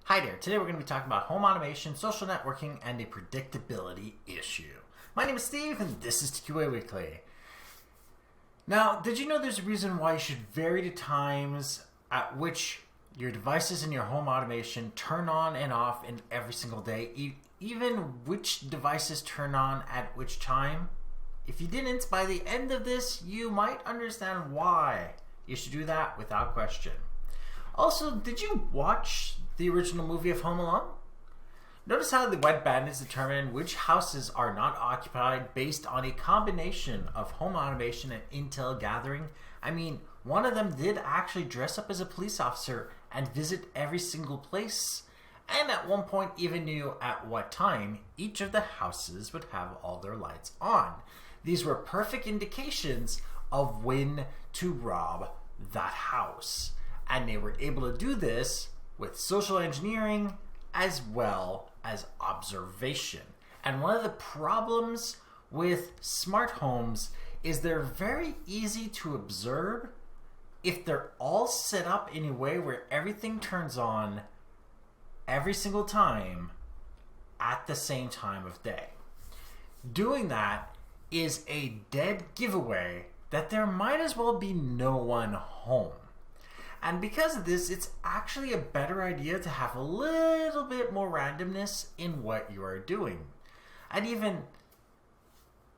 Hi there, today we're going to be talking about home automation, social networking, and a predictability issue. My name is Steve, and this is TQA Weekly. Now, did you know there's a reason why you should vary the times at which your devices in your home automation turn on and off in every single day, even which devices turn on at which time? If you didn't, by the end of this, you might understand why you should do that without question. Also, did you watch the original movie of Home Alone? Notice how the wet bandits determine which houses are not occupied based on a combination of home automation and intel gathering. I mean, one of them did actually dress up as a police officer and visit every single place, and at one point even knew at what time each of the houses would have all their lights on. These were perfect indications of when to rob that house. And they were able to do this with social engineering as well as observation. And one of the problems with smart homes is they're very easy to observe if they're all set up in a way where everything turns on every single time at the same time of day. Doing that is a dead giveaway that there might as well be no one home. And because of this, it's actually a better idea to have a little bit more randomness in what you are doing. And even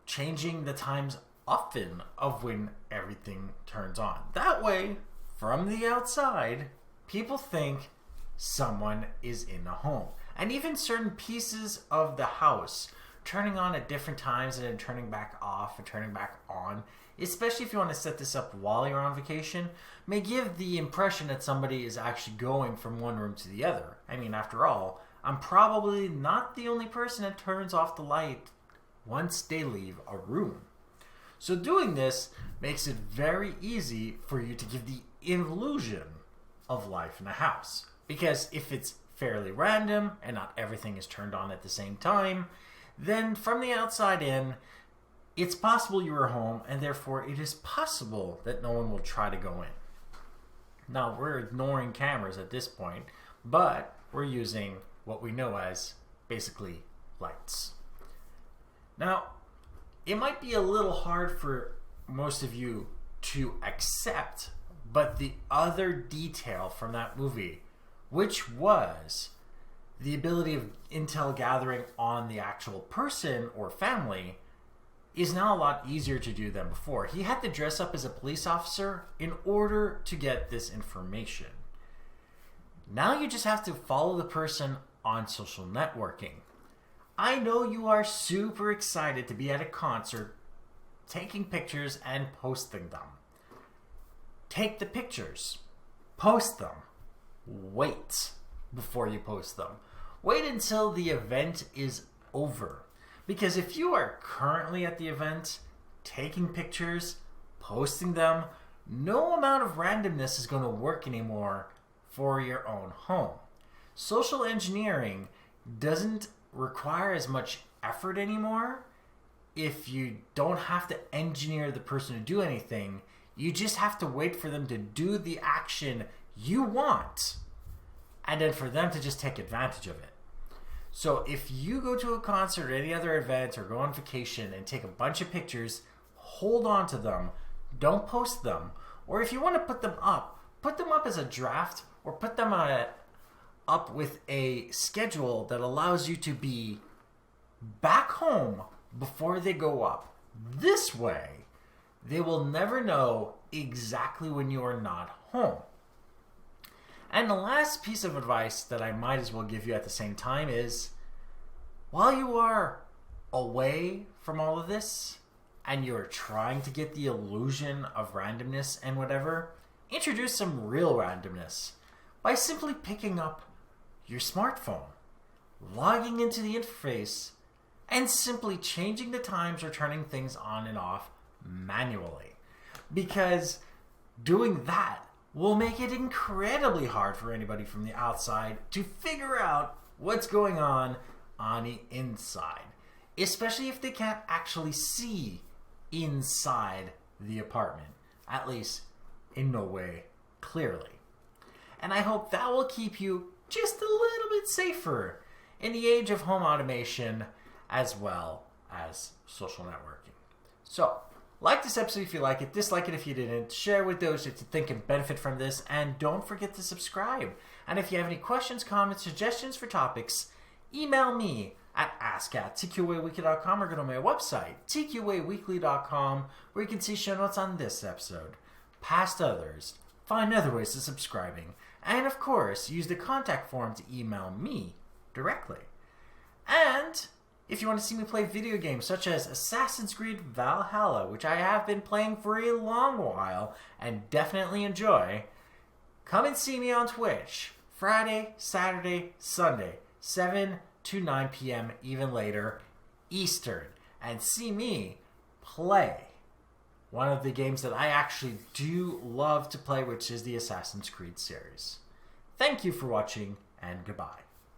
changing the times often of when everything turns on. That way, from the outside, people think someone is in the home. And even certain pieces of the house turning on at different times and then turning back off and turning back on, especially if you want to set this up while you're on vacation, may give the impression that somebody is actually going from one room to the other. I mean, after all, I'm probably not the only person that turns off the light once they leave a room. So doing this makes it very easy for you to give the illusion of life in a house. Because if it's fairly random and not everything is turned on at the same time, then from the outside in, it's possible you are home, and therefore it is possible that no one will try to go in. Now, we're ignoring cameras at this point, but we're using what we know as basically lights. Now, it might be a little hard for most of you to accept, but the other detail from that movie, which was the ability of intel gathering on the actual person or family, is now a lot easier to do than before. He had to dress up as a police officer in order to get this information. Now you just have to follow the person on social networking. I know you are super excited to be at a concert, taking pictures and posting them. Take the pictures. Post them. Wait before you post them. Wait until the event is over. Because if you are currently at the event, taking pictures, posting them, no amount of randomness is going to work anymore for your own home. Social engineering doesn't require as much effort anymore. If you don't have to engineer the person to do anything, you just have to wait for them to do the action you want, and then for them to just take advantage of it. So if you go to a concert or any other event or go on vacation and take a bunch of pictures, hold on to them. Don't post them. Or if you want to put them up as a draft, or put them up with a schedule that allows you to be back home before they go up. This way, they will never know exactly when you are not home. And the last piece of advice that I might as well give you at the same time is, while you are away from all of this and you're trying to get the illusion of randomness and whatever, introduce some real randomness by simply picking up your smartphone, logging into the interface, and simply changing the times or turning things on and off manually. Because doing that will make it incredibly hard for anybody from the outside to figure out what's going on the inside, especially if they can't actually see inside the apartment, at least in no way clearly. And I hope that will keep you just a little bit safer in the age of home automation as well as social networking. So, like this episode if you like it, dislike it if you didn't, share with those that you think can benefit from this, and don't forget to subscribe. And if you have any questions, comments, suggestions for topics, email me at ask@tqaweekly.com or go to my website, tqaweekly.com, where you can see show notes on this episode, past others, find other ways of subscribing, and of course, use the contact form to email me directly. And if you want to see me play video games such as Assassin's Creed Valhalla, which I have been playing for a long while and definitely enjoy, come and see me on Twitch, Friday, Saturday, Sunday, 7 to 9 p.m., even later, Eastern, and see me play one of the games that I actually do love to play, which is the Assassin's Creed series. Thank you for watching, and goodbye.